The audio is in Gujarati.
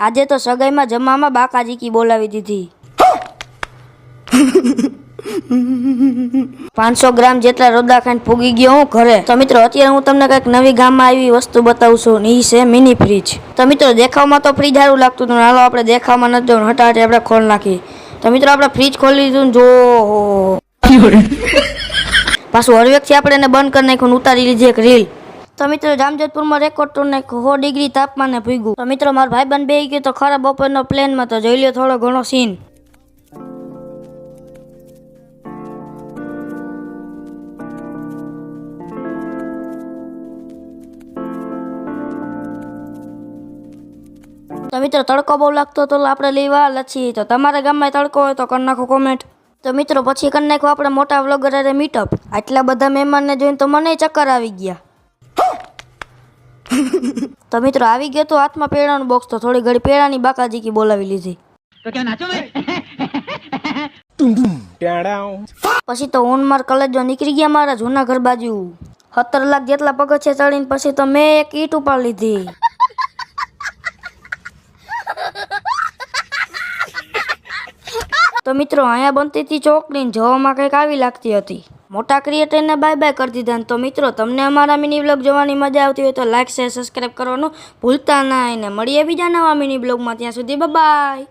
આજે તો સગાઈમાં જમવામાં બાકાજી કી બોલાવી દીધી. 500 ગ્રામ જેટલા રોદા ખાંડ ફૂગી ગયો હું ઘરે. તો મિત્રો અત્યારે હું તમને કંઈક નવી ગામમાં આવી વસ્તુ બતાવું છું. એ છે મિની ફ્રીજ. તો મિત્રો દેખાવમાં તો ફ્રીજ સારું લાગતું હતું. હાલો આપણે દેખાવમાં નથી જવું, હટાટી આપણે ખોલી નાખીએ. તો મિત્રો આપણે ફ્રીજ ખોલી લીધું. જો પાછું હળવેકથી આપણે એને બંધ કરી નાખ્યું, ઉતારી લીધી એક રીલ. તો મિત્રો જામજોધપુરમાં રેકોર્ડ તોડ નાખ્યો, 100 ડિગ્રી તાપમાને ભૂગ્યું. તો મિત્રો મારો ભાઈબંધ બેહી ગયો તો ખરા બપોરનો પ્લેનમાં. તો જોઈ લ્યો થોડો ઘણો સીન. તો મિત્રો તડકો બહુ લાગતો તો આપણે લેવા લચ્છી. તો તમારા ગામમાં તડકો હોય તો કરી નાખો કોમેન્ટ. તો મિત્રો પછી કરી નાખો આપણે મોટા વ્લોગર અરે મીટઅપ. આટલા બધા મહેમાનને જોઈને તો મને ચક્કર આવી ગયા. તો મિત્રો આવી ગયો તો હાથમાં પેડાનું બોક્સ. તો થોડી ઘડી પેડાની બાકાજી કી બોલાવી લીધી. તો ક્યાં નાચો મે? પછી તો હું માર કલેજો નીકળી ગયા મારા જૂના ઘર બાજુ. 17 લાખ જેટલા પગથિયા ચડીને પછી તો મેં એક ઈટ ઉપાડી લીધી. તો મિત્રો અહીંયા બનતી હતી ચોકડી, જોવામાં કંઈક આવી લાગતી હતી. મોટા ક્રિએટરને બાય બાય કરી દીધા. તો મિત્રો તમને અમારા મિની બ્લોગ જોવાની મજા આવતી હોય તો લાઈક શેર સબસ્ક્રાઈબ કરવાનું ભૂલતા ના. એને મળીએ બીજા નવા મિની બ્લોગમાં. ત્યાં સુધી બાય.